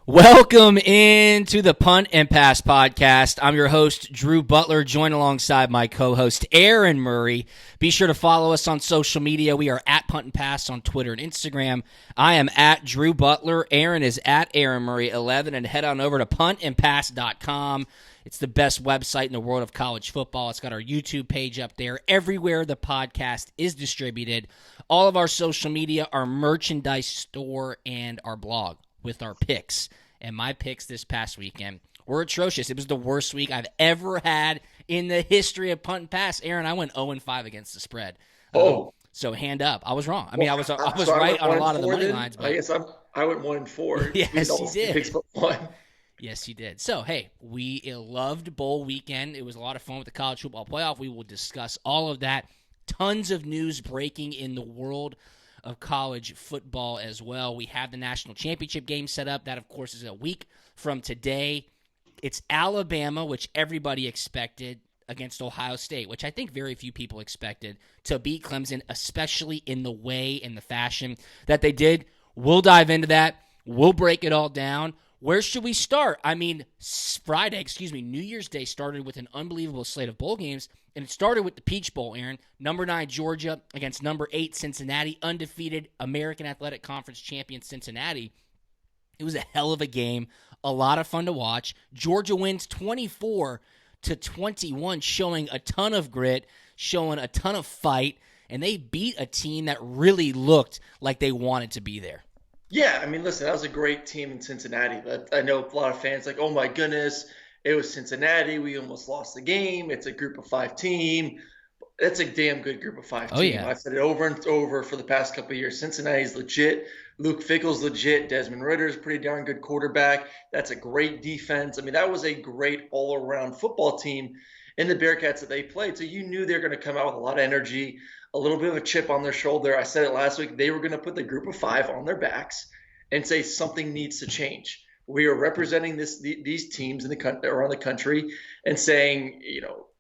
Welcome into the Punt and Pass podcast. I'm your host, Drew Butler, joined alongside my co-host, Aaron Murray. Be sure to follow us on social media. We are at Punt and Pass on Twitter and Instagram. I am at Drew Butler. Aaron is at Aaron Murray 11. And head on over to puntandpass.com. It's the best website in the world of college football. It's got our YouTube page up there. Everywhere the podcast is distributed. All of our social media, our merchandise store, and our blog with our picks. And my picks this past weekend were atrocious. It was the worst week I've ever had in the history of Punt and Pass. Aaron, I went 0-5 against the spread. So hand up. I was wrong. I mean, I was right on a lot of the money lines. But I guess I went 1-4. Yes, you did. Picks but one. Yes, you did. So, hey, we loved bowl weekend. It was a lot of fun with the college football playoff. We will discuss all of that. Tons of news breaking in the world of college football as well. We have the national championship game set up. That, of course, is a week from today. It's Alabama, which everybody expected, against Ohio State, which I think very few people expected to beat Clemson, especially in the way and the fashion that they did. We'll dive into that. We'll break it all down. Where should we start? I mean, New Year's Day started with an unbelievable slate of bowl games, and it started with the Peach Bowl, Aaron. Number 9, Georgia, against number 8, Cincinnati, undefeated American Athletic Conference champion Cincinnati. It was a hell of a game, a lot of fun to watch. Georgia wins 24-21, showing a ton of grit, showing a ton of fight, and they beat a team that really looked like they wanted to be there. Yeah, I mean, listen, that was a great team in Cincinnati. But I know a lot of fans like, oh my goodness, it was Cincinnati. We almost lost the game. It's a group of 5 team. That's a damn good group of 5 team. Yeah. I've said it over and over for the past couple of years. Cincinnati's legit. Luke Fickell's legit. Desmond Ritter's a pretty darn good quarterback. That's a great defense. I mean, that was a great all-around football team in the Bearcats that they played. So you knew they were going to come out with a lot of energy, a little bit of a chip on their shoulder. I said it last week. They were going to put the group of 5 on their backs and say something needs to change. We are representing these teams in the country, around the country, and saying,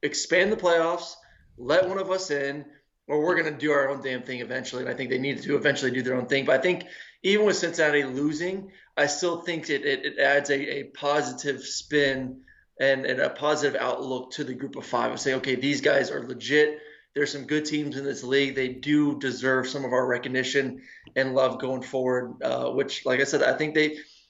expand the playoffs, let one of us in, or we're going to do our own damn thing eventually. And I think they needed to eventually do their own thing. But I think even with Cincinnati losing, I still think it adds a positive spin and a positive outlook to the group of 5 and say, okay, these guys are legit. There's some good teams in this league. They do deserve some of our recognition and love going forward, which, like I said, I think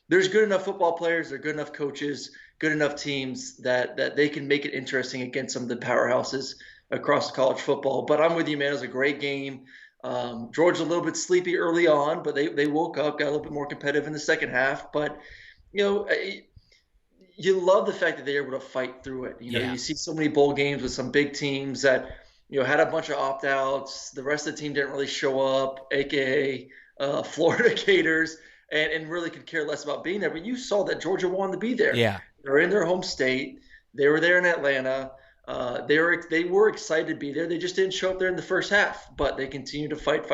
there's good enough football players, they're good enough coaches, good enough teams that they can make it interesting against some of the powerhouses across college football. But I'm with you, man. It was a great game. Georgia a little bit sleepy early on, but they woke up, got a little bit more competitive in the second half. But, you love the fact that they're able to fight through it. You see so many bowl games with some big teams that – had a bunch of opt-outs. The rest of the team didn't really show up, a.k.a. Florida Gators, and really could care less about being there. But you saw that Georgia wanted to be there. Yeah. They're in their home state. They were there in Atlanta. They were excited to be there. They just didn't show up there in the first half, but they continued to fight.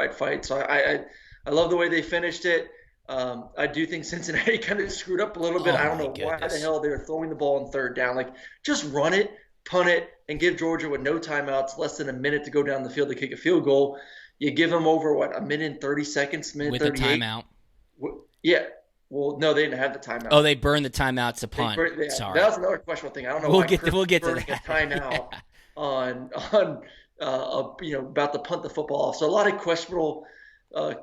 So I love the way they finished it. I do think Cincinnati kind of screwed up a little bit. I don't know why the hell they were throwing the ball on third down. Like, just run it, punt it, and give Georgia with no timeouts, less than a minute to go down the field to kick a field goal. You give them over, a minute and 30 seconds, minute 38? With a timeout. Yeah. Well, no, they didn't have the timeout. Oh, they burned the timeout to punt. Sorry. That was another questionable thing. I don't know we'll get to that. A timeout on about to punt the football off. So a lot of questionable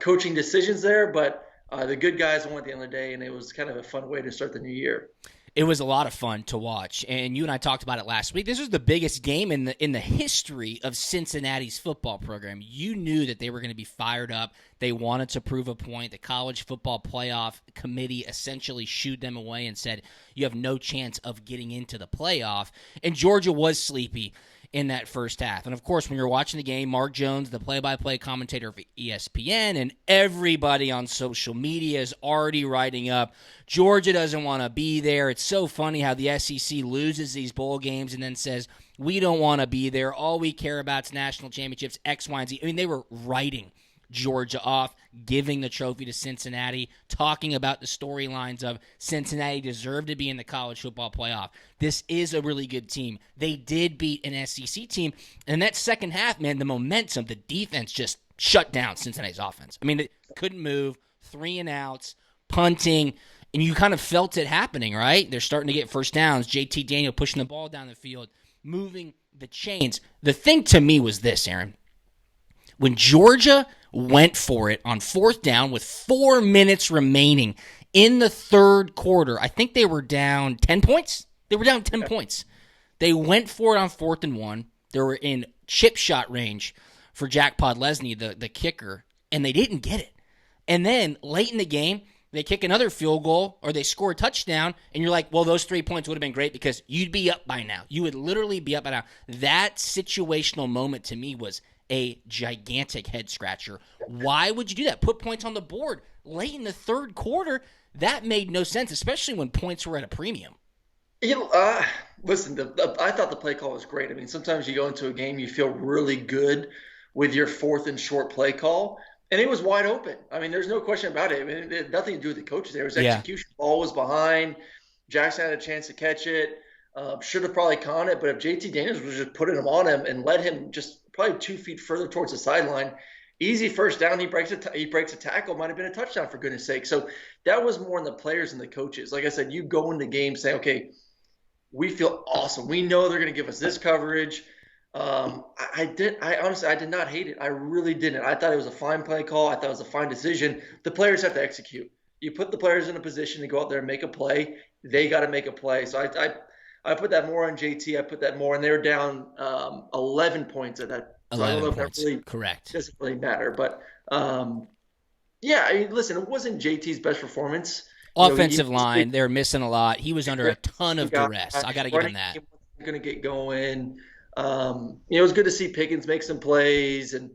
coaching decisions there, but the good guys won at the end of the day, and it was kind of a fun way to start the new year. It was a lot of fun to watch, and you and I talked about it last week. This was the biggest game in the history of Cincinnati's football program. You knew that they were going to be fired up. They wanted to prove a point. The College Football Playoff Committee essentially shooed them away and said, you have no chance of getting into the playoff. And Georgia was sleepy in that first half. And, of course, when you're watching the game, Mark Jones, the play-by-play commentator for ESPN, and everybody on social media is already writing up, Georgia doesn't want to be there. It's so funny how the SEC loses these bowl games and then says, we don't want to be there. All we care about is national championships, X, Y, and Z. I mean, they were writing Georgia off, giving the trophy to Cincinnati, talking about the storylines of Cincinnati deserved to be in the college football playoff. This is a really good team. They did beat an SEC team. And that second half, man, the momentum, the defense just shut down Cincinnati's offense. I mean, they couldn't move, 3 and outs, punting. And you kind of felt it happening, right? They're starting to get first downs. JT Daniel pushing the ball down the field, moving the chains. The thing to me was this, Aaron. When Georgia went for it on fourth down with 4 minutes remaining in the third quarter, I think they were down 10 points. They were down 10 points. They went for it on 4th and 1. They were in chip shot range for Jack Podlesny, the kicker, and they didn't get it. And then late in the game, they kick another field goal or they score a touchdown, and you're like, well, those 3 points would have been great because you'd be up by now. You would literally be up by now. That situational moment to me was a gigantic head scratcher. Why would you do that? Put points on the board late in the third quarter. That made no sense, especially when points were at a premium. Listen, I thought the play call was great. I mean, sometimes you go into a game, you feel really good with your 4th and short play call, and it was wide open. I mean, there's no question about it. I mean, it had nothing to do with the coaches there. It was execution. Ball was behind. Jackson had a chance to catch it. Should have probably caught it, but if JT Daniels was just putting him on him and let him just probably 2 feet further towards the sideline, easy first down. He breaks a tackle. Might have been a touchdown for goodness sake. So that was more on the players and the coaches. Like I said, you go in the game saying, okay, we feel awesome. We know they're going to give us this coverage. I honestly did not hate it. I really didn't. I thought it was a fine play call. I thought it was a fine decision. The players have to execute. You put the players in a position to go out there and make a play. They got to make a play. So I put that more on JT. I put that more, and they were down 11 points at that. So 11 I don't know points. if that really Correct. doesn't really matter. But yeah, I mean, listen, it wasn't JT's best performance. Offensive line, they're missing a lot. He was under a ton of duress. I got to give him that. Going to get going. It was good to see Pickens make some plays, and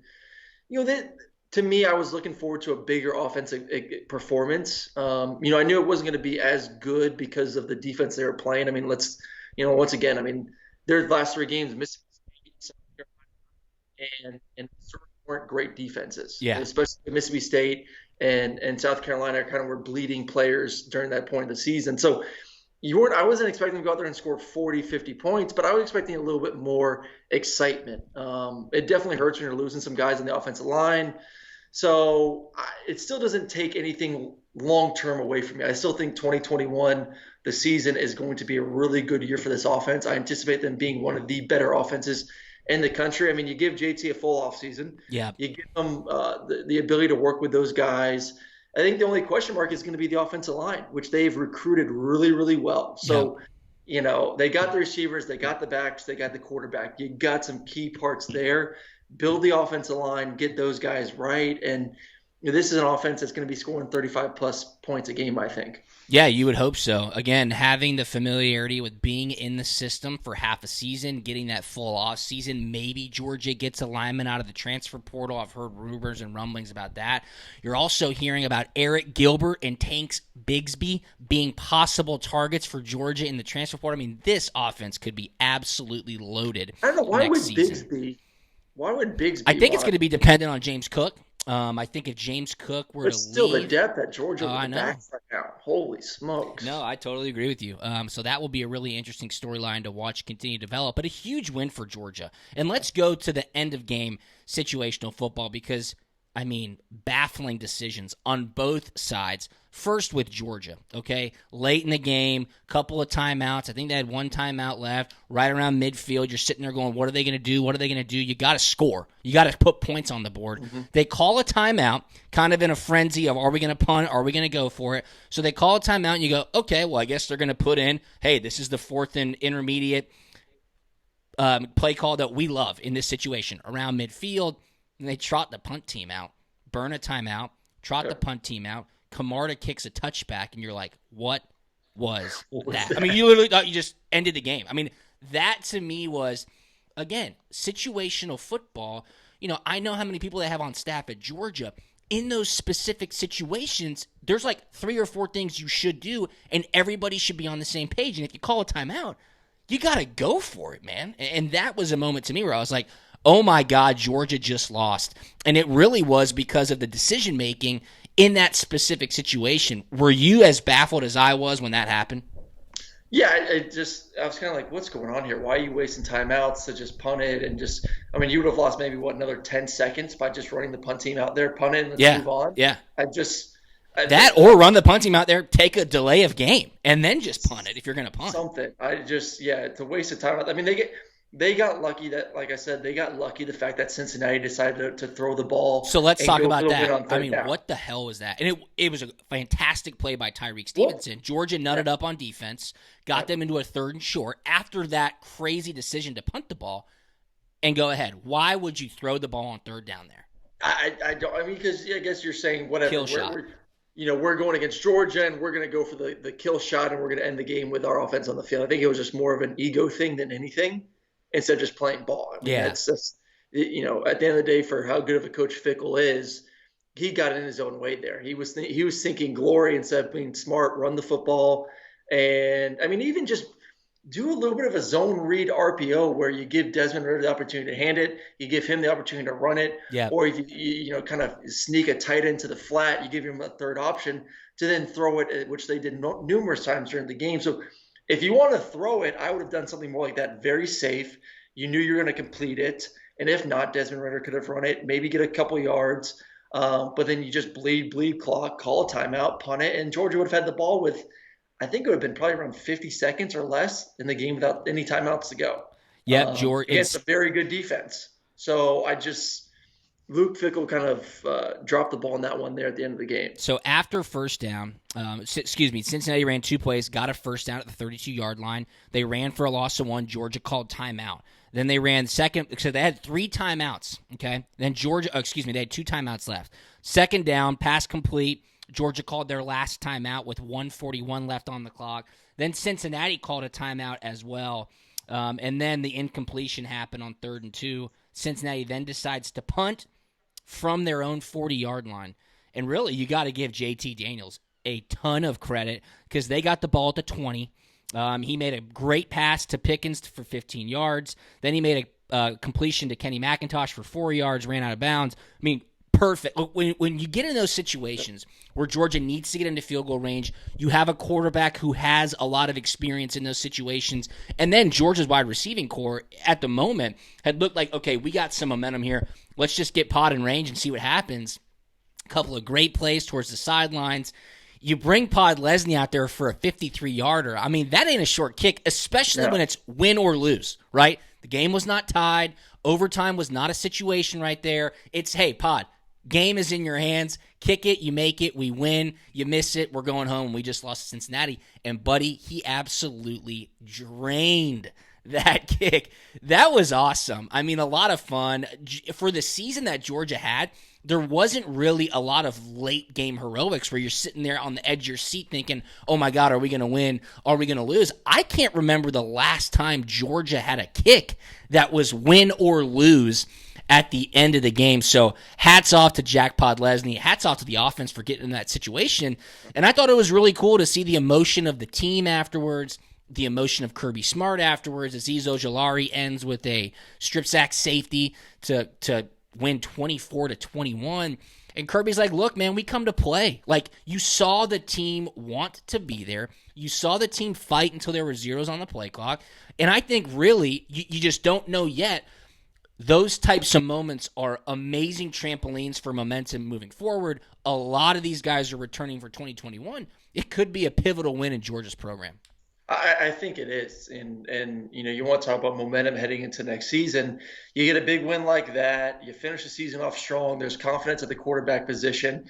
to me, I was looking forward to a bigger offensive performance. I knew it wasn't going to be as good because of the defense they were playing. I mean, once again, I mean, their last 3 games, Mississippi State, South Carolina, and certainly weren't great defenses. Yeah, especially Mississippi State and South Carolina kind of were bleeding players during that point of the season. So I wasn't expecting them to go out there and score 40, 50 points, but I was expecting a little bit more excitement. It definitely hurts when you're losing some guys on the offensive line. So it still doesn't take anything long-term away from me. I still think 2021, the season, is going to be a really good year for this offense. I anticipate them being one of the better offenses in the country. I mean, you give JT a full offseason. Yeah. You give them the ability to work with those guys. I think the only question mark is going to be the offensive line, which they've recruited really, really well. So, they got the receivers, they got the backs, they got the quarterback. You got some key parts there. Build the offensive line, get those guys right. And this is an offense that's going to be scoring 35-plus points a game, I think. Yeah, you would hope so. Again, having the familiarity with being in the system for half a season, getting that full off season, maybe Georgia gets a lineman out of the transfer portal. I've heard rumors and rumblings about that. You're also hearing about Eric Gilbert and Tanks Bigsby being possible targets for Georgia in the transfer portal. I mean, this offense could be absolutely loaded. I don't know, why would season. Bigsby? I think it's going to be dependent on James Cook. I think if James Cook were to still leave, the depth at Georgia with I the know. backs right now. Holy smokes. No, I totally agree with you. So that will be a really interesting storyline to watch continue to develop, but a huge win for Georgia. And let's go to the end of game situational football because, I mean, baffling decisions on both sides. First with Georgia, okay? Late in the game, couple of timeouts. I think they had 1 timeout left, right around midfield. You're sitting there going, what are they going to do? What are they going to do? You got to score. You got to put points on the board. Mm-hmm. They call a timeout, kind of in a frenzy of, are we going to punt? Are we going to go for it? So they call a timeout, and you go, okay, well, I guess they're going to put in, hey, this is the 4th and intermediate play call that we love in this situation, around midfield. And they trot the punt team out, burn a timeout, trot the punt team out. Camarda kicks a touchback, and you're like, what was that? I mean, you literally thought you just ended the game. I mean, that to me was, again, situational football. I know how many people they have on staff at Georgia. In those specific situations, there's like 3 or 4 things you should do, and everybody should be on the same page. And if you call a timeout, you got to go for it, man. And that was a moment to me where I was like, oh, my God, Georgia just lost. And it really was because of the decision-making in that specific situation. Were you as baffled as I was when that happened? Yeah, I was kind of like, what's going on here? Why are you wasting timeouts to just punt it and you would have lost maybe, another 10 seconds by just running the punt team out there, punt it, and move on. Yeah. That or run the punt team out there, take a delay of game, and then just punt it if you're going to punt. Something. It's a waste of time. I mean, they got lucky that, like I said, they got lucky the fact that Cincinnati decided to throw the ball. So let's talk about that. I mean, what the hell was that? And it was a fantastic play by Tyreek Stevenson. Georgia nutted up on defense, got them into a 3rd and short after that crazy decision to punt the ball and go ahead. Why would you throw the ball on 3rd down there? I don't. I mean, because I guess you're saying whatever. Kill shot. We're going against Georgia, and we're going to go for the kill shot, and we're going to end the game with our offense on the field. I think it was just more of an ego thing than anything, instead of just playing ball. I mean, it's just, at the end of the day, for how good of a coach Fickle is, he got in his own way there. He was thinking glory instead of being smart, run the football, and I mean, even just do a little bit of a zone read RPO where you give Desmond Ritter the opportunity to hand it, you give him the opportunity to run it, or if you kind of sneak a tight end to the flat, you give him a 3rd option to then throw it, which they did numerous times during the game. So if you want to throw it, I would have done something more like that, very safe. You knew you were going to complete it, and if not, Desmond Ritter could have run it, maybe get a couple yards, but then you just bleed clock, call a timeout, punt it, and Georgia would have had the ball with, I think it would have been probably around 50 seconds or less in the game without any timeouts to go. Yeah, George. It's a very good defense. So Luke Fickell kind of dropped the ball on that one there at the end of the game. So after first down, Cincinnati ran 2 plays, got a first down at the 32-yard line. They ran for a loss of 1. Georgia called timeout. Then they ran second, so they had 3 timeouts, okay? Then they had 2 timeouts left. Second down, pass complete. Georgia called their last timeout with 1:41 left on the clock. Then Cincinnati called a timeout as well. And then the incompletion happened on 3rd and 2. Cincinnati then decides to punt from their own 40-yard line. And really, you got to give JT Daniels a ton of credit because they got the ball at the 20. He made a great pass to Pickens for 15 yards. Then he made a completion to Kenny McIntosh for 4 yards, ran out of bounds. I mean, perfect. When you get in those situations where Georgia needs to get into field goal range, you have a quarterback who has a lot of experience in those situations, and then Georgia's wide receiving core at the moment had looked like, okay, we got some momentum here. Let's just get Pod in range and see what happens. A couple of great plays towards the sidelines. You bring Pod Leslie out there for a 53-yarder. I mean, that ain't a short kick, especially when it's win or lose, right? The game was not tied. Overtime was not a situation right there. It's, hey, Pod, game is in your hands. Kick it, you make it, we win. You miss it, we're going home. We just lost to Cincinnati. And, buddy, he absolutely drained that kick. That was awesome. I mean, a lot of fun. For the season that Georgia had, there wasn't really a lot of late game heroics where you're sitting there on the edge of your seat thinking, oh my God, are we going to win? Are we going to lose? I can't remember the last time Georgia had a kick that was win or lose at the end of the game. So hats off to Jack Podlesny. Hats off to the offense for getting in that situation. And I thought it was really cool to see the emotion of the team afterwards, the emotion of Kirby Smart afterwards. Azeez Ojulari ends with a strip sack safety to win 24-21. And Kirby's like, look, man, we come to play. Like, you saw the team want to be there. You saw the team fight until there were zeros on the play clock. And I think really, you just don't know yet. Those types of moments are amazing trampolines for momentum moving forward. A lot of these guys are returning for 2021. It could be a pivotal win in Georgia's program. I think it is. And you want to talk about momentum heading into next season. You get a big win like that. You finish the season off strong. There's confidence at the quarterback position.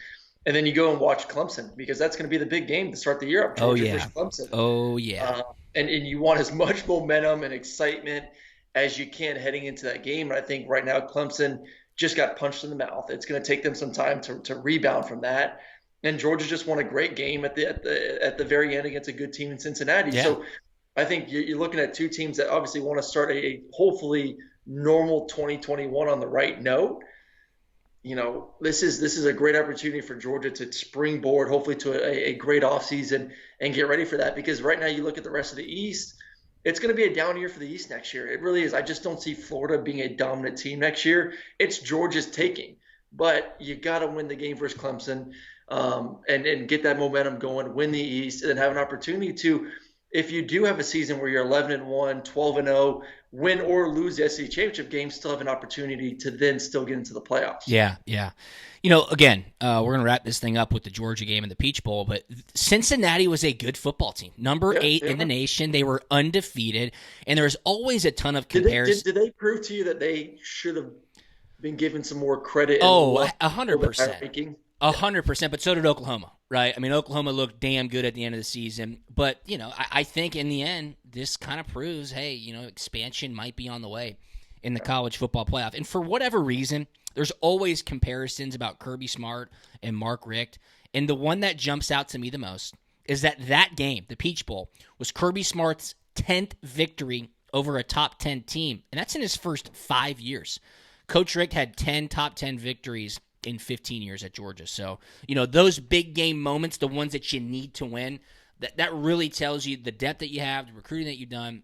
And then you go and watch Clemson because that's going to be the big game to start the year up. Georgia versus Clemson. Oh, yeah. And you want as much momentum and excitement as you can heading into that game. And I think right now Clemson just got punched in the mouth. It's going to take them some time to rebound from that. And Georgia just won a great game at the very end against a good team in Cincinnati. Yeah. So I think you're looking at two teams that obviously want to start a hopefully normal 2021 on the right note. This is a great opportunity for Georgia to springboard hopefully to a great offseason and get ready for that. Because right now you look at the rest of the East, it's going to be a down year for the East next year. It really is. I just don't see Florida being a dominant team next year. It's Georgia's taking. But you got to win the game versus Clemson. And get that momentum going, win the East, and then have an opportunity to if you do have a season where you're 11-1, 12-0, win or lose the SEC championship game, still have an opportunity to then still get into the playoffs. Yeah, yeah. Again, we're going to wrap this thing up with the Georgia game and the Peach Bowl, but Cincinnati was a good football team. Number 8 in the nation. They were undefeated, and there's always a ton of comparison. Did they prove to you that they should have been given some more credit? 100%. 100%, but so did Oklahoma, right? I mean, Oklahoma looked damn good at the end of the season, but, I think in the end, this kind of proves, hey, expansion might be on the way in the college football playoff. And for whatever reason, there's always comparisons about Kirby Smart and Mark Richt, and the one that jumps out to me the most is that game, the Peach Bowl, was Kirby Smart's 10th victory over a top 10 team, and that's in his first 5 years. Coach Richt had 10 top 10 victories in 15 years at Georgia. So, those big game moments, the ones that you need to win, that really tells you the depth that you have, the recruiting that you've done,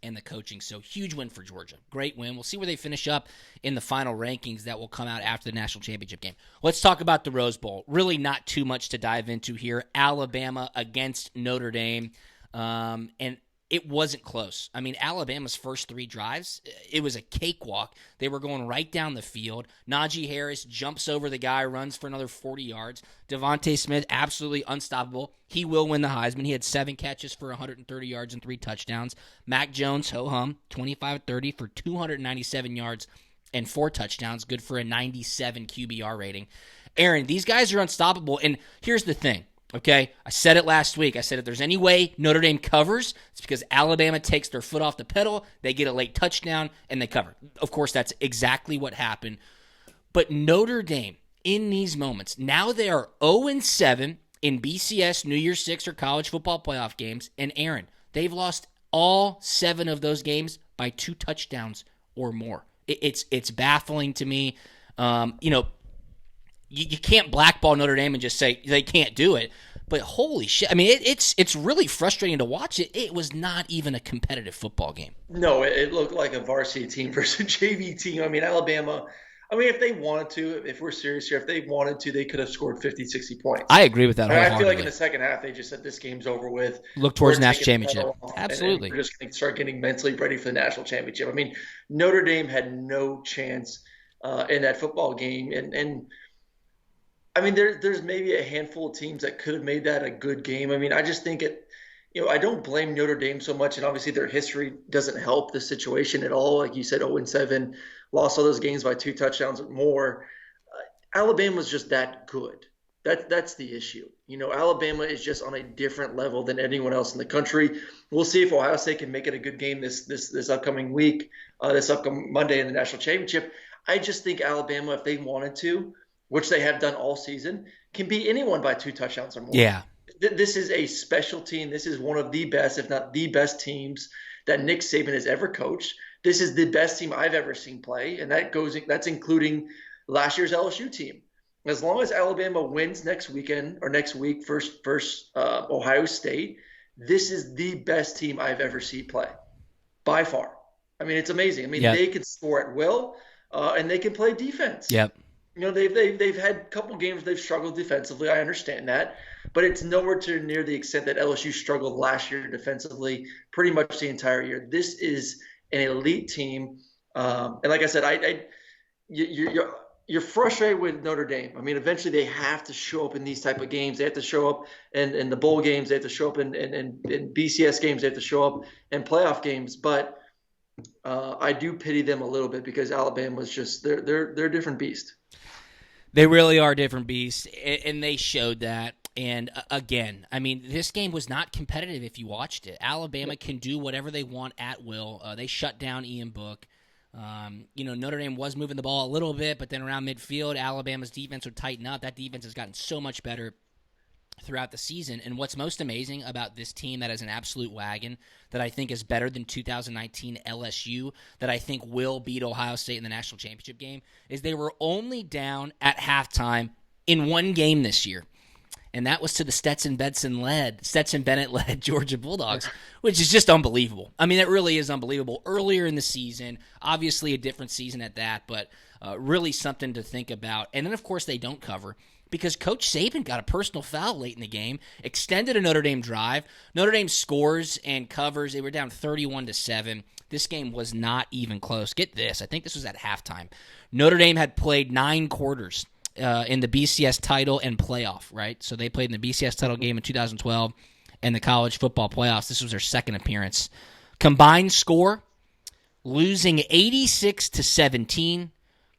and the coaching. So, huge win for Georgia. Great win. We'll see where they finish up in the final rankings that will come out after the national championship game. Let's talk about the Rose Bowl. Really not too much to dive into here. Alabama against Notre Dame. And it wasn't close. I mean, Alabama's first 3 drives, it was a cakewalk. They were going right down the field. Najee Harris jumps over the guy, runs for another 40 yards. Devontae Smith, absolutely unstoppable. He will win the Heisman. He had 7 catches for 130 yards and 3 touchdowns. Mac Jones, ho-hum, 25-30 for 297 yards and 4 touchdowns. Good for a 97 QBR rating. Aaron, these guys are unstoppable. And here's the thing. Okay, I said it last week. I said if there's any way Notre Dame covers, it's because Alabama takes their foot off the pedal, they get a late touchdown, and they cover. Of course, that's exactly what happened. But Notre Dame, in these moments, now they are 0-7 in BCS, New Year's Six, or college football playoff games. And Aaron, they've lost all 7 of those games by 2 touchdowns or more. It's baffling to me. You can't blackball Notre Dame and just say they can't do it. But holy shit. I mean, it's really frustrating to watch it. It was not even a competitive football game. No, it looked like a varsity team versus a JV team. I mean, Alabama, if they wanted to, if we're serious here, if they wanted to, they could have scored 50, 60 points. I agree with that. I feel like in the second half, they just said this game's over with. Look towards national championship. Absolutely. And we're just going to start getting mentally ready for the national championship. I mean, Notre Dame had no chance in that football game. And I mean, there's maybe a handful of teams that could have made that a good game. I mean, I just think I don't blame Notre Dame so much, and obviously their history doesn't help the situation at all. Like you said, 0-7, lost all those games by 2 touchdowns or more. Alabama's just that good. That's the issue. Alabama is just on a different level than anyone else in the country. We'll see if Ohio State can make it a good game this upcoming week, this upcoming Monday in the national championship. I just think Alabama, if they wanted to, which they have done all season, can beat anyone by 2 touchdowns or more. Yeah. This is a special team. This is one of the best, if not the best teams that Nick Saban has ever coached. This is the best team I've ever seen play, and that's including last year's LSU team. As long as Alabama wins next weekend or next week versus Ohio State, this is the best team I've ever seen play by far. I mean, it's amazing. I mean, They can score at will, and they can play defense. Yep. They've had a couple games they've struggled defensively. I understand that, but it's nowhere near the extent that LSU struggled last year defensively, pretty much the entire year. This is an elite team, and like I said, you're frustrated with Notre Dame. I mean, eventually they have to show up in these type of games. They have to show up in the bowl games. They have to show up in BCS games. They have to show up in playoff games. But I do pity them a little bit because Alabama's just they're a different beast. They really are different beasts, and they showed that. And again, I mean, this game was not competitive if you watched it. Alabama can do whatever they want at will. They shut down Ian Book. Notre Dame was moving the ball a little bit, but then around midfield, Alabama's defense would tighten up. That defense has gotten so much better throughout the season. And what's most amazing about this team that is an absolute wagon, that I think is better than 2019 LSU, that I think will beat Ohio State in the national championship game, is they were only down at halftime in one game this year. And that was to the Stetson Bennett-led Georgia Bulldogs, which is just unbelievable. I mean, it really is unbelievable. Earlier in the season, obviously a different season at that, but really something to think about. And then, of course, they don't cover. because Coach Saban got a personal foul late in the game, extended a Notre Dame drive. Notre Dame scores and covers. They were down 31-7. This game was not even close. Get this. I think this was at halftime. Notre Dame had played 9 quarters in the BCS title and playoff, right? So they played in the BCS title game in 2012 and the college football playoffs. This was their second appearance. Combined score, losing 86-17.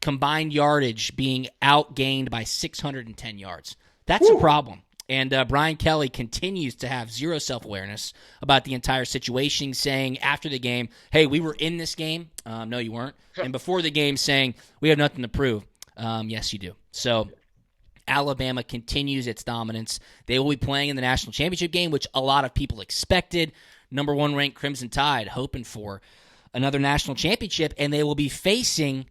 Combined yardage being outgained by 610 yards. That's a problem. And Brian Kelly continues to have zero self-awareness about the entire situation, saying after the game, hey, we were in this game. No, you weren't. And before the game, saying, we have nothing to prove. Yes, you do. So Alabama continues its dominance. They will be playing in the national championship game, which a lot of people expected. Number 1 ranked Crimson Tide, hoping for another national championship, and they will be facing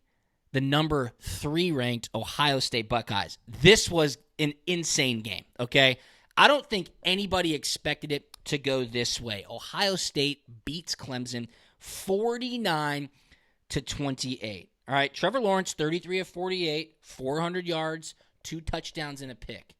the number 3 ranked Ohio State Buckeyes. This was an insane game, okay? I don't think anybody expected it to go this way. Ohio State beats Clemson 49-28. All right, Trevor Lawrence, 33 of 48, 400 yards, 2 touchdowns and a pick.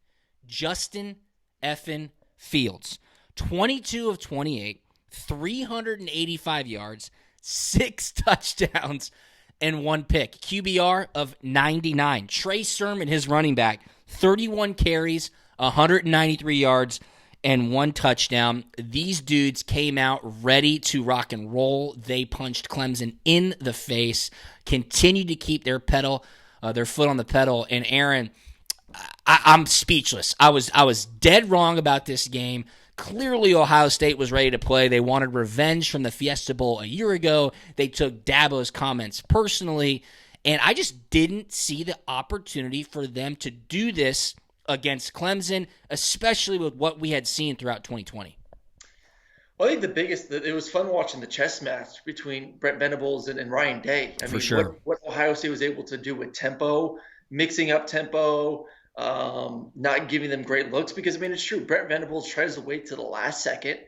Justin effing Fields, 22 of 28, 385 yards, 6 touchdowns, and 1 pick. QBR of 99. Trey Sermon, his running back, 31 carries, 193 yards, and 1 touchdown. These dudes came out ready to rock and roll. They punched Clemson in the face, continued to keep their foot on the pedal. And Aaron, I'm speechless. I was dead wrong about this game. Clearly, Ohio State was ready to play. They wanted revenge from the Fiesta Bowl a year ago. They took Dabo's comments personally, and I just didn't see the opportunity for them to do this against Clemson, especially with what we had seen throughout 2020. Well, I think it was fun watching the chess match between Brent Venables and Ryan Day. I mean, sure. What Ohio State was able to do with tempo, mixing up tempo, not giving them great looks, because, I mean, it's true. Brent Venables tries to wait to the last second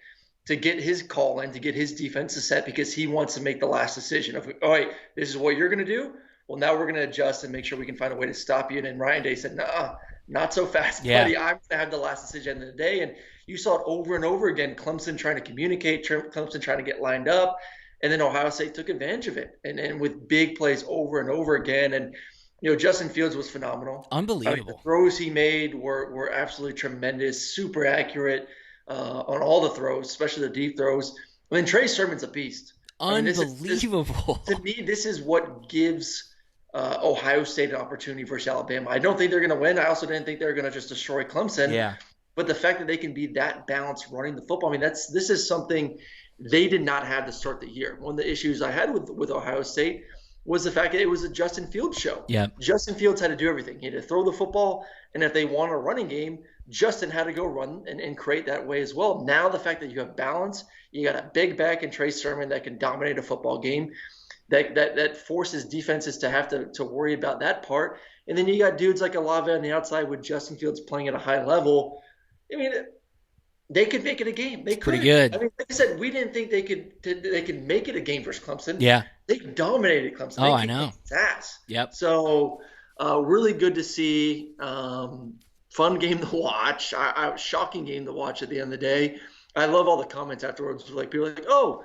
to get his call in, to get his defensive set, because he wants to make the last decision of, all right, this is what you're going to do. Well, now we're going to adjust and make sure we can find a way to stop you. And then Ryan Day said, nah, not so fast, buddy. I'm going to have the last decision at the end of the day. And you saw it over and over again. Clemson trying to communicate, Clemson trying to get lined up. And then Ohio State took advantage of it. And with big plays over and over again. And, you know, Justin Fields was phenomenal. Unbelievable. I mean, the throws he made were absolutely tremendous, super accurate on all the throws, especially the deep throws. I mean, Trey Sermon's a beast. Unbelievable. To me, this is what gives Ohio State an opportunity versus Alabama. I don't think they're going to win. I also didn't think they were going to just destroy Clemson. Yeah. But the fact that they can be that balanced running the football, I mean, this is something they did not have to start the year. One of the issues I had with Ohio State was the fact that it was a Justin Fields show. Yeah. Justin Fields had to do everything. He had to throw the football, and if they want a running game, Justin had to go run and create that way as well. Now the fact that you have balance, you got a big back in Trey Sermon that can dominate a football game, that forces defenses to have to worry about that part. And then you got dudes like Olave on the outside with Justin Fields playing at a high level. I mean, they could make it a game. They could. Pretty good. I mean, like I said, we didn't think they could make it a game versus Clemson. Yeah. They dominated Clemson. Oh, I know. Ass. Yep. So really good to see. Fun game to watch. Shocking game to watch at the end of the day. I love all the comments afterwards. Like people are like, oh,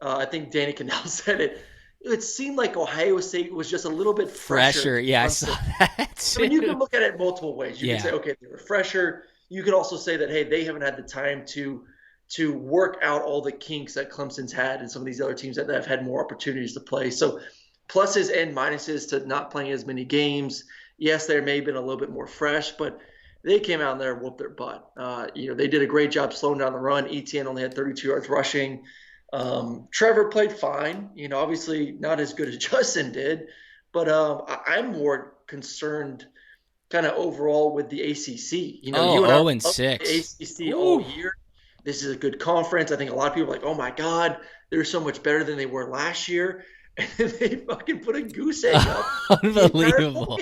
I think Danny Cannell said it. It seemed like Ohio State was just a little bit fresher. Yeah, I saw that. I mean, you can look at it multiple ways. You can say, okay, they were fresher. You could also say that, hey, they haven't had the time to work out all the kinks that Clemson's had and some of these other teams that have had more opportunities to play. So pluses and minuses to not playing as many games. Yes, they may have been a little bit more fresh, but they came out there and whooped their butt. They did a great job slowing down the run. ETN only had 32 yards rushing. Trevor played fine, obviously not as good as Justin did, but I'm more concerned kind of overall with the ACC. 0-6. ACC all year. This is a good conference. I think a lot of people are like, oh my God, they're so much better than they were last year. And they fucking put a goose egg up. Unbelievable.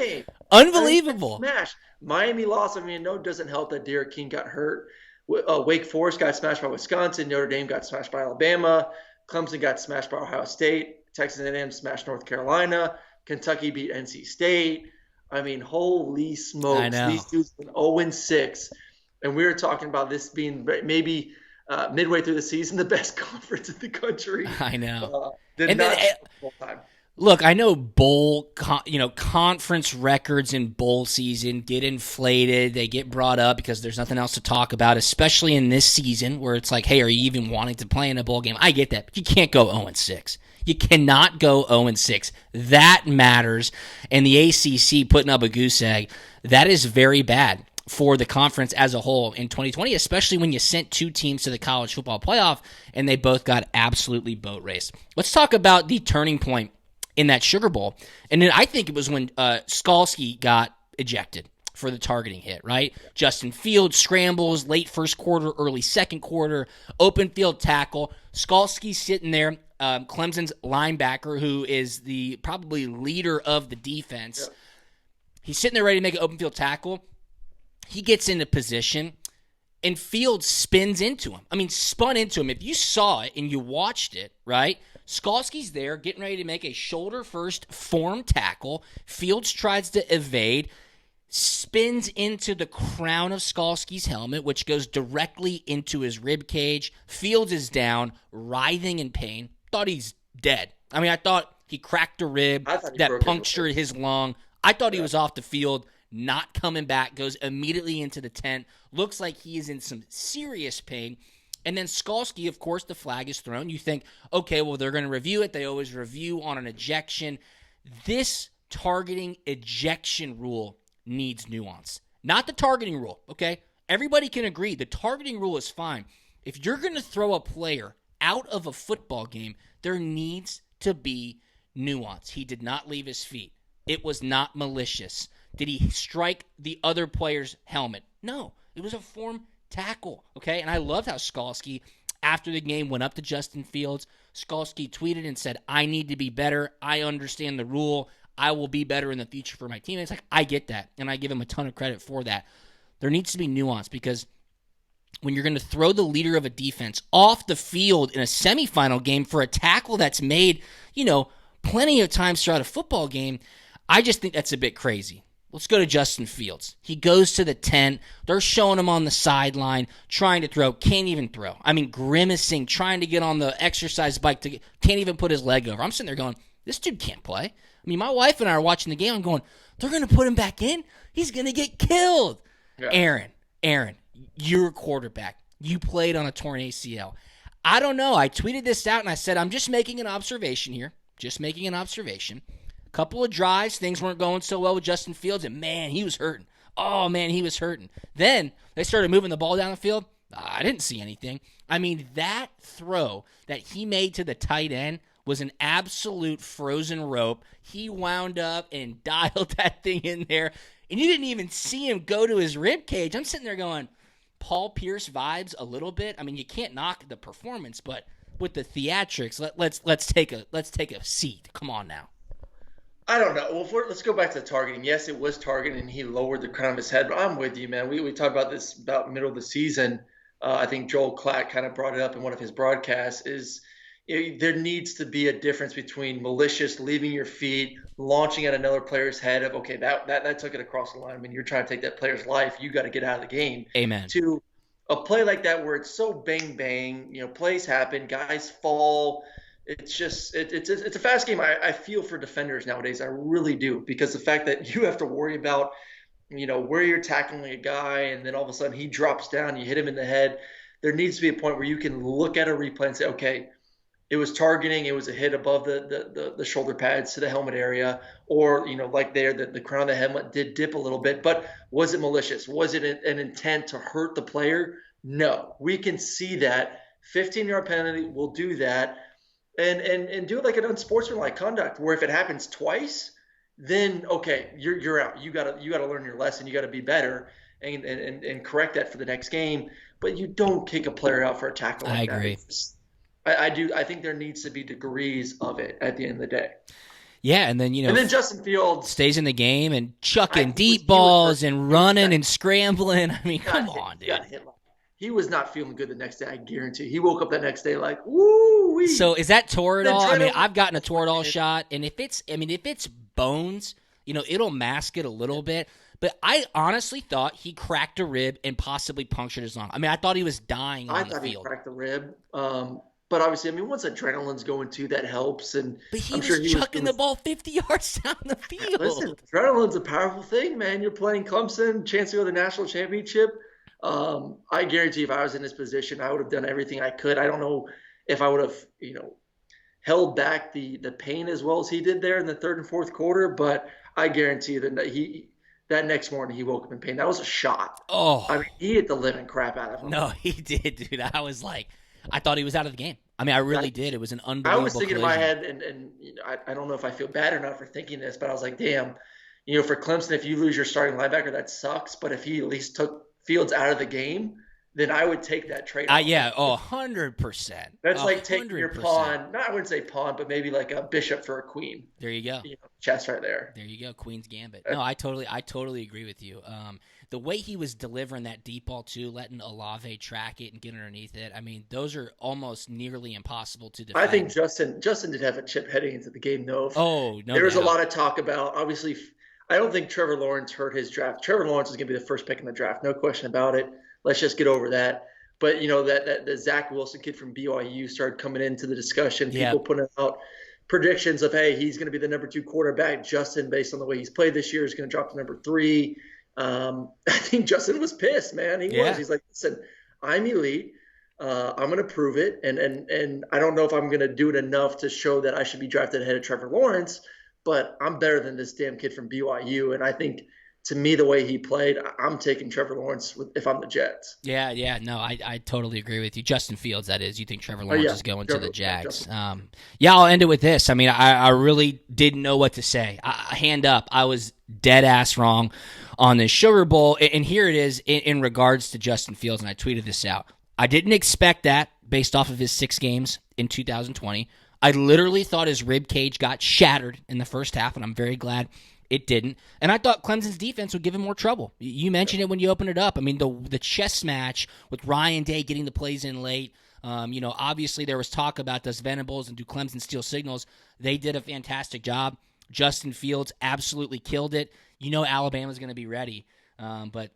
Unbelievable. Smash. Miami lost. I mean, no, it doesn't help that Derek King got hurt. Wake Forest got smashed by Wisconsin. Notre Dame got smashed by Alabama. Clemson got smashed by Ohio State. Texas A&M smashed North Carolina. Kentucky beat NC State. I mean, holy I smokes. know. These dudes went 0-6. And we were talking about this being maybe midway through the season, the best conference in the country. I know. Did And then, not show up full time. look, I know conference records in bowl season get inflated. They get brought up because there's nothing else to talk about, especially in this season where it's like, hey, are you even wanting to play in a bowl game? I get that, but you can't go 0-6. You cannot go 0-6. That matters. And the ACC putting up a goose egg, that is very bad for the conference as a whole in 2020, especially when you sent two teams to the college football playoff and they both got absolutely boat raced. Let's talk about the turning point in that Sugar Bowl. And then I think it was when Skalski got ejected for the targeting hit, right? Justin Fields scrambles late first quarter, early second quarter, open field tackle. Skalski's sitting there, Clemson's linebacker, who is the probably leader of the defense. Yep. He's sitting there ready to make an open field tackle. He gets into position, and Fields spins into him. I mean, spun into him. If you saw it and you watched it, right, Skalski's there getting ready to make a shoulder-first form tackle. Fields tries to evade, spins into the crown of Skalski's helmet, which goes directly into his rib cage. Fields is down, writhing in pain. Thought he's dead. I mean, I thought he cracked a rib that punctured his lung. I thought he was off the field. Not coming back, goes immediately into the tent. Looks like he is in some serious pain. And then Skalski, of course, the flag is thrown. You think, okay, well, they're going to review it. They always review on an ejection. This targeting ejection rule needs nuance. Not the targeting rule, okay? Everybody can agree the targeting rule is fine. If you're going to throw a player out of a football game, there needs to be nuance. He did not leave his feet. It was not malicious. Did he strike the other player's helmet? No. It was a form tackle, okay? And I loved how Skalski, after the game, went up to Justin Fields. Skalski tweeted and said, I need to be better. I understand the rule. I will be better in the future for my teammates. Like, I get that, and I give him a ton of credit for that. There needs to be nuance because when you're going to throw the leader of a defense off the field in a semifinal game for a tackle that's made, plenty of times throughout a football game, I just think that's a bit crazy. Let's go to Justin Fields. He goes to the tent. They're showing him on the sideline, trying to throw. Can't even throw. I mean, grimacing, trying to get on the exercise bike. Can't even put his leg over. I'm sitting there going, this dude can't play. I mean, my wife and I are watching the game. I'm going, they're going to put him back in? He's going to get killed. Yeah. Aaron, you're a quarterback. You played on a torn ACL. I don't know. I tweeted this out, and I said, I'm just making an observation here. Just making an observation. Couple of drives, things weren't going so well with Justin Fields, and man, he was hurting. Oh, man, he was hurting. Then they started moving the ball down the field. I didn't see anything. I mean, that throw that he made to the tight end was an absolute frozen rope. He wound up and dialed that thing in there, and you didn't even see him go to his rib cage. I'm sitting there going, Paul Pierce vibes a little bit. I mean, you can't knock the performance, but with the theatrics, let's take a seat. Come on now. I don't know. Well, let's go back to the targeting. Yes, it was targeting, and he lowered the crown of his head. But I'm with you, man. We talked about this about middle of the season. I think Joel Klatt kind of brought it up in one of his broadcasts. There needs to be a difference between malicious, leaving your feet, launching at another player's head. Of okay, that took it across the line. I mean, you're trying to take that player's life. You got to get out of the game. Amen. To a play like that where it's so bang bang. Plays happen, guys fall. It's just it's a fast game. I feel for defenders nowadays. I really do, because the fact that you have to worry about where you're tackling a guy and then all of a sudden he drops down, you hit him in the head. There needs to be a point where you can look at a replay and say, okay, it was targeting, it was a hit above the shoulder pads to the helmet area, or like there the crown of the helmet did dip a little bit, but was it malicious? Was it an intent to hurt the player? No, we can see that 15-yard penalty will do that. And do it like an unsportsmanlike conduct, where if it happens twice, then okay, you're out. You gotta learn your lesson. You gotta be better and correct that for the next game. But you don't kick a player out for a tackle like that. I agree. I do. I think there needs to be degrees of it at the end of the day. Yeah, and then and then Justin Fields stays in the game and chucking deep balls and running and scrambling. I mean, come on, dude. He was not feeling good the next day, I guarantee. He woke up that next day like, woo-wee. So is that Toradol? I mean, I've gotten a Toradol shot, and if it's bones, It'll mask it a little bit. But I honestly thought he cracked a rib and possibly punctured his lung. I mean, I thought he was dying on the field. I thought he cracked the rib. But obviously, I mean, once adrenaline's going too, that helps. And But he I'm was sure he chucking was the ball 50 yards down the field. Listen, adrenaline's a powerful thing, man. You're playing Clemson, chance to go to the national championship. I guarantee if I was in his position, I would have done everything I could. I don't know if I would have, held back the pain as well as he did there in the third and fourth quarter, but I guarantee that next morning he woke up in pain. That was a shot. Oh. I mean, he hit the living crap out of him. No, he did, dude. I was like, I thought he was out of the game. I mean, I really did. It was an unbelievable I was thinking collision. in my head, and I don't know if I feel bad or not for thinking this, but I was like, damn, for Clemson, if you lose your starting linebacker, that sucks. But if he at least took Fields out of the game, then I would take that trade. 100%. That's like taking your pawn. No, I wouldn't say pawn, but maybe like a bishop for a queen. There you go. Chess right there. There you go. Queen's Gambit. No, I totally agree with you. The way he was delivering that deep ball too, letting Olave track it and get underneath it. I mean, those are almost nearly impossible to defend. I think Justin did have a chip heading into the game, though. Oh, no. There was a lot of talk about, obviously, I don't think Trevor Lawrence hurt his draft. Trevor Lawrence is going to be the first pick in the draft, no question about it. Let's just get over that. But, that the Zach Wilson kid from BYU started coming into the discussion. People putting out predictions of, hey, he's going to be the number 2 quarterback. Justin, based on the way he's played this year, is going to drop to number 3. I think Justin was pissed, man. He was. He's like, listen, I'm elite. I'm going to prove it. And I don't know if I'm going to do it enough to show that I should be drafted ahead of Trevor Lawrence, but I'm better than this damn kid from BYU. And I think, to me, the way he played, I'm taking Trevor Lawrence if I'm the Jets. Yeah. No, I totally agree with you. Justin Fields, that is. You think Trevor Lawrence is going to the Jags. I'll end it with this. I mean, I really didn't know what to say. Hand up, I was dead ass wrong on this Sugar Bowl. And here it is in regards to Justin Fields, and I tweeted this out. I didn't expect that based off of his 6 games in 2020. I literally thought his rib cage got shattered in the first half, and I'm very glad it didn't. And I thought Clemson's defense would give him more trouble. You mentioned it when you opened it up. I mean, the chess match with Ryan Day getting the plays in late. Obviously there was talk about does Venables and do Clemson steal signals. They did a fantastic job. Justin Fields absolutely killed it. Alabama's going to be ready. But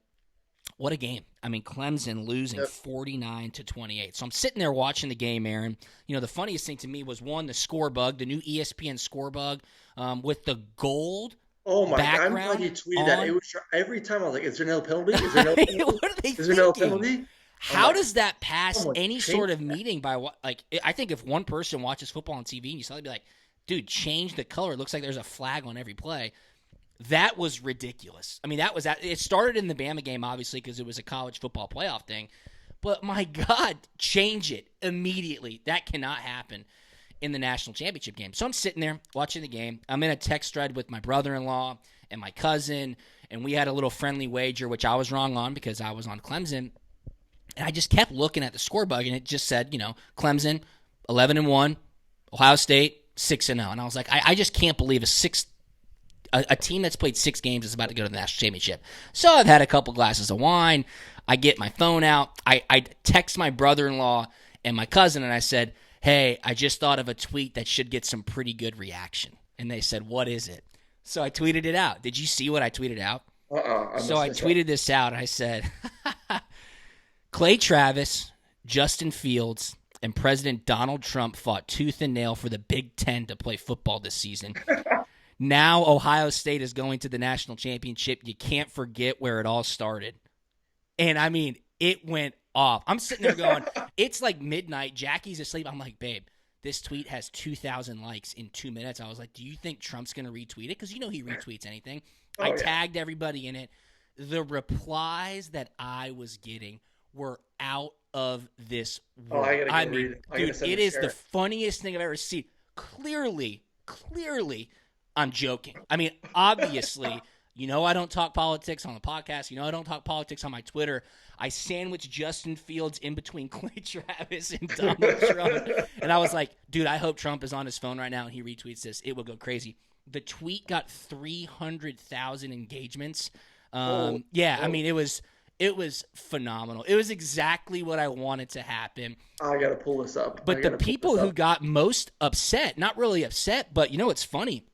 what a game. I mean, Clemson losing 49-28. So I'm sitting there watching the game, Aaron. The funniest thing to me was, one, the score bug, the new ESPN score bug with the gold. Oh my God! I'm glad you tweeted that. It was every time I was like, "Is there no penalty? Is there no penalty? What are they Is there no penalty?" How does that pass any sort of meeting by what? Like, I think if one person watches football on TV and you saw, they'd be like, "Dude, change the color. It looks like there's a flag on every play." That was ridiculous. I mean, it started in the Bama game, obviously, because it was a college football playoff thing. But my God, change it immediately. That cannot happen in the national championship game. So I'm sitting there watching the game. I'm in a text thread with my brother-in-law and my cousin, and we had a little friendly wager, which I was wrong on because I was on Clemson. And I just kept looking at the score bug, and it just said, Clemson 11-1, Ohio State 6-0. And I was like, I just can't believe a team that's played 6 games is about to go to the national championship. So I've had a couple glasses of wine. I get my phone out. I text my brother-in-law and my cousin, and I said, hey, I just thought of a tweet that should get some pretty good reaction. And they said, what is it? So I tweeted it out. Did you see what I tweeted out? So I tweeted this out. I said, Clay Travis, Justin Fields, and President Donald Trump fought tooth and nail for the Big Ten to play football this season. Now Ohio State is going to the national championship. You can't forget where it all started. And, I mean, it went off. I'm sitting there going, it's like midnight. Jackie's asleep. I'm like, babe, this tweet has 2,000 likes in 2 minutes. I was like, do you think Trump's going to retweet it? Because he retweets anything. I tagged everybody in it. The replies that I was getting were out of this world. Dude, it is the funniest thing I've ever seen. Clearly, I'm joking. I mean, obviously, I don't talk politics on the podcast. I don't talk politics on my Twitter. I sandwiched Justin Fields in between Clay Travis and Donald Trump. And I was like, dude, I hope Trump is on his phone right now and he retweets this. It will go crazy. The tweet got 300,000 engagements. I mean, it was phenomenal. It was exactly what I wanted to happen. I got to pull this up. But the people who got most upset, not really upset, but what's funny?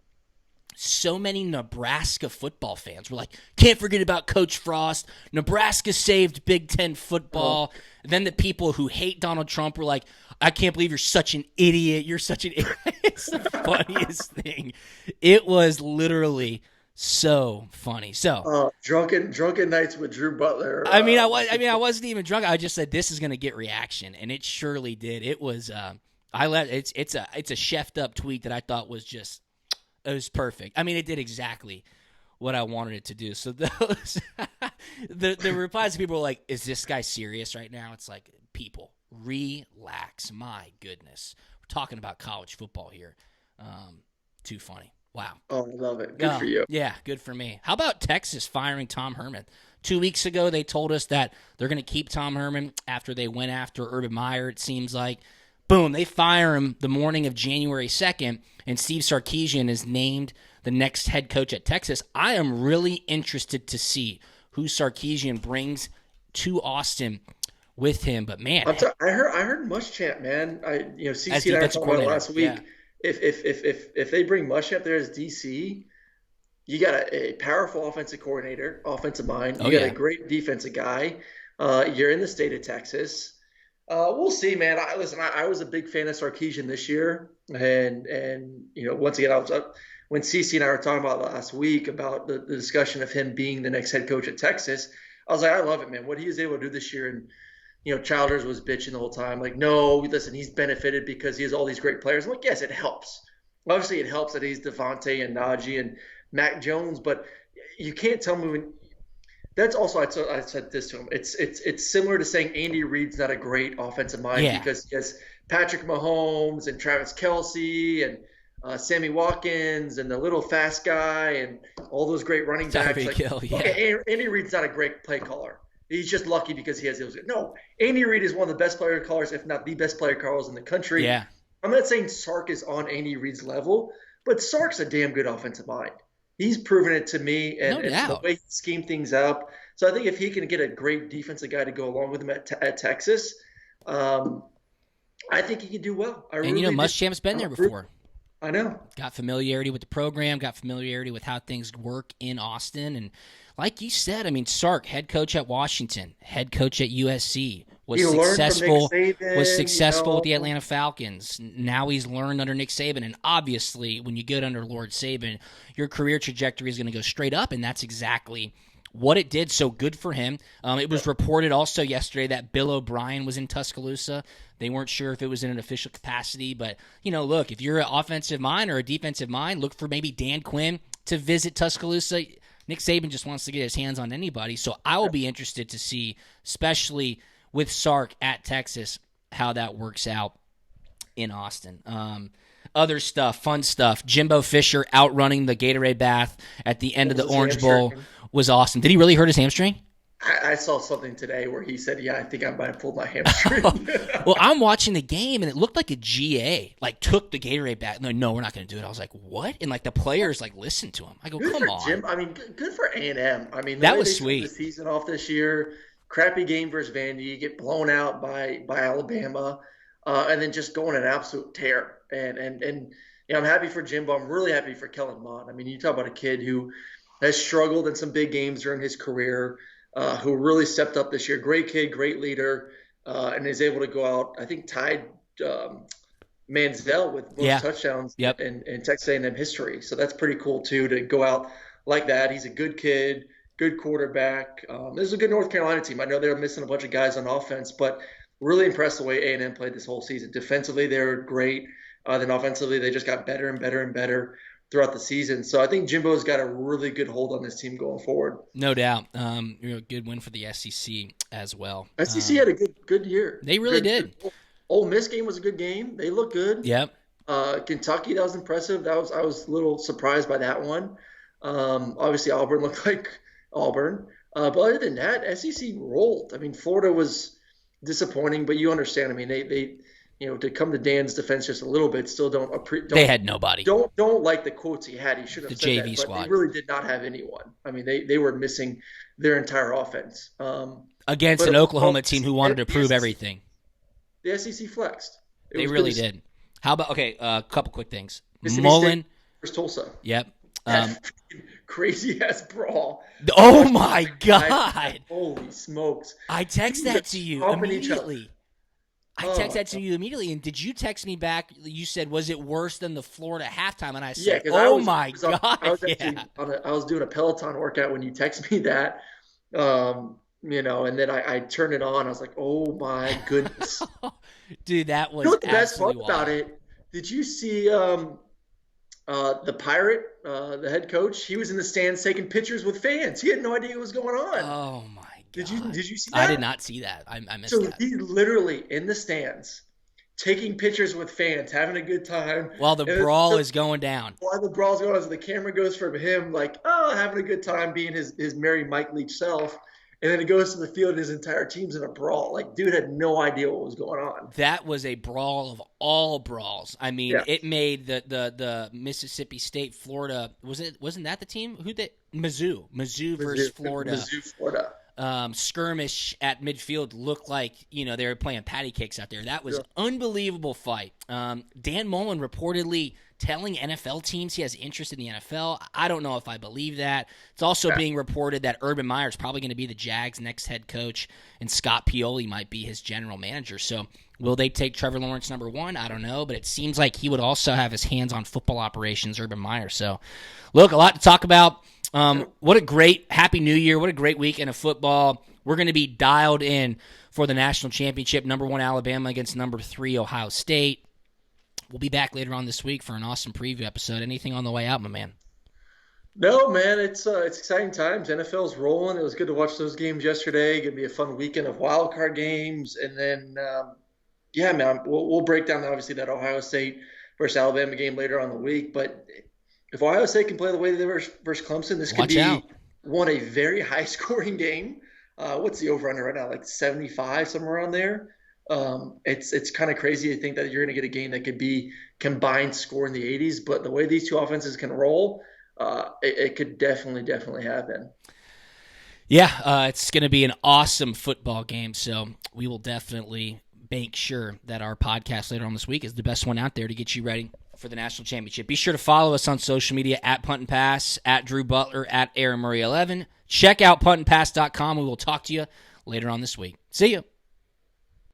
so many Nebraska football fans were like, can't forget about Coach Frost. Nebraska saved Big Ten football. Then the people who hate Donald Trump were like, I can't believe you're such an idiot. You're such an idiot. It's the funniest thing. It was literally so funny. So drunken nights with Drew Butler. I wasn't even drunk. I just said this is going to get reaction, and it surely did. It was it's a chefed up tweet that I thought was just it was perfect. I mean, it did exactly what I wanted it to do. So those the replies to people were like, "Is this guy serious right now?" It's like, people, relax. My goodness, we're talking about college football here. Too funny. Wow. Oh, I love it. Good for you. Yeah, good for me. How about Texas firing Tom Herman? 2 weeks ago, they told us that they're going to keep Tom Herman after they went after Urban Meyer, it seems like. Boom, they fire him the morning of January 2nd, and Steve Sarkisian is named the next head coach at Texas. I am really interested to see who Sarkisian brings to Austin with him. But, man. I heard Muschamp, man. CC and I talked about it last week. Yeah. If they bring Muschamp there as DC, you got a powerful offensive coordinator, offensive mind. You got a great defensive guy. You're in the state of Texas. We'll see, man. I was a big fan of Sarkisian this year, and once again, when CC and I were talking about last week about the discussion of him being the next head coach at Texas, I was like, I love it, man. What he was able to do this year, and Childers was bitching the whole time, like, no, listen, he's benefited because he has all these great players. I'm like, yes, it helps. Obviously, it helps that he's Devontae and Najee and Mac Jones, but you can't tell me when. That's also I said this to him. It's similar to saying Andy Reid's not a great offensive mind because he has Patrick Mahomes and Travis Kelce and Sammy Watkins and the little fast guy and all those great running backs. Okay, Andy Reid's not a great play caller. He's just lucky because he has those. No, Andy Reid is one of the best player callers, if not the best player callers in the country. Yeah. I'm not saying Sark is on Andy Reid's level, but Sark's a damn good offensive mind. He's proven it to me, and the way he schemed things up. So I think if he can get a great defensive guy to go along with him at Texas, I think he can do well. Muschamp's been there before. I know. Got familiarity with the program, got familiarity with how things work in Austin. And like you said, I mean, Sark, head coach at Washington, head coach at USC, was successful with the Atlanta Falcons. Now he's learned under Nick Saban. And obviously, when you get under Lord Saban, your career trajectory is going to go straight up, and that's exactly what it did. So good for him. It was reported also yesterday that Bill O'Brien was in Tuscaloosa. They weren't sure if it was in an official capacity, but, look, if you're an offensive mind or a defensive mind, look for maybe Dan Quinn to visit Tuscaloosa. Nick Saban just wants to get his hands on anybody, so I will be interested to see, especially with Sark at Texas, how that works out in Austin. Other stuff, fun stuff. Jimbo Fisher outrunning the Gatorade bath at the end of the Orange Bowl was awesome. Did he really hurt his hamstring? I saw something today where he said, I think I might have pulled my hamstring. Well, I'm watching the game, and it looked like a GA, took the Gatorade bath. No, we're not going to do it. I was like, what? And, the players, listened to him. I go, come on. Jim. I mean, good for A&M. I mean, that was sweet. The season off this year, crappy game versus Vandy, get blown out by Alabama, and then just going an absolute tear. And I'm happy for Jimbo. I'm really happy for Kellen Mond. I mean, you talk about a kid who has struggled in some big games during his career, who really stepped up this year. Great kid, great leader, and is able to go out, I think, tied Manziel with most touchdowns in Texas A&M history. So that's pretty cool, too, to go out like that. He's a good kid, good quarterback. This is a good North Carolina team. I know they're missing a bunch of guys on offense, but really impressed the way A&M played this whole season. Defensively, they were great. Then offensively, they just got better and better and better throughout the season. So I think Jimbo's got a really good hold on this team going forward. No doubt. A good win for the SEC as well. SEC had a good year. They really did. Ole Miss game was a good game. They looked good. Yep. Kentucky, that was impressive. I was a little surprised by that one. Obviously, Auburn looked like Auburn. But other than that, SEC rolled. I mean, Florida was disappointing, but you understand. I mean, they to come to Dan's defense just a little bit, still don't they had nobody. Don't like the quotes he had. He should have the said JV that, squad. But they really did not have anyone. I mean, they were missing their entire offense against an Oklahoma team who wanted to prove everything. The SEC flexed. They really did. How about a couple quick things. Mullen versus Tulsa. Yep. That crazy ass brawl. Oh my God! Holy smokes! I text that to you immediately. And did you text me back? You said, was it worse than the Florida halftime? And I said, oh my God. I was doing a Peloton workout when you text me that. And then I turned it on. I was like, oh my goodness. Dude, that was the best part about it. Did you see the Pirate, the head coach? He was in the stands taking pictures with fans. He had no idea what was going on. Oh my God. Did you see that? I did not see that. I missed that. So he's literally in the stands taking pictures with fans, having a good time. While the brawl is going down. While the brawl's going on, so the camera goes from him like, having a good time being his merry Mike Leach self. And then it goes to the field and his entire team's in a brawl. Like, dude had no idea what was going on. That was a brawl of all brawls. I mean, It made the Mississippi State, Florida, wasn't that the team? Mizzou versus Florida. Mizzou, Florida. Skirmish at midfield looked like, they were playing patty cakes out there. That was an unbelievable fight. Dan Mullen reportedly telling NFL teams he has interest in the NFL. I don't know if I believe that. It's also being reported that Urban Meyer is probably going to be the Jags' next head coach, and Scott Pioli might be his general manager. So will they take Trevor Lawrence number one? I don't know, but it seems like he would also have his hands on football operations, Urban Meyer. So, look, a lot to talk about. What a great Happy New Year. What a great weekend of football. We're going to be dialed in for the national championship, number 1 Alabama against number 3 Ohio State. We'll be back later on this week for an awesome preview episode. Anything on the way out, my man? No, man, it's exciting times. NFL's rolling. It was good to watch those games yesterday. Going to be a fun weekend of wild card games. And then, man, we'll break down, obviously, that Ohio State versus Alabama game later on in the week. But if Ohio State can play the way they did versus Clemson, this could be a very high-scoring game. What's the over-under right now? Like 75, somewhere around there. It's kind of crazy to think that you're going to get a game that could be combined score in the 80s, but the way these two offenses can roll, it could definitely happen. Yeah, it's going to be an awesome football game, so we will definitely make sure that our podcast later on this week is the best one out there to get you ready for the national championship. Be sure to follow us on social media at Punt and Pass, at Drew Butler, at Aaron Murray 11. Check out puntandpass.com. We will talk to you later on this week. See you.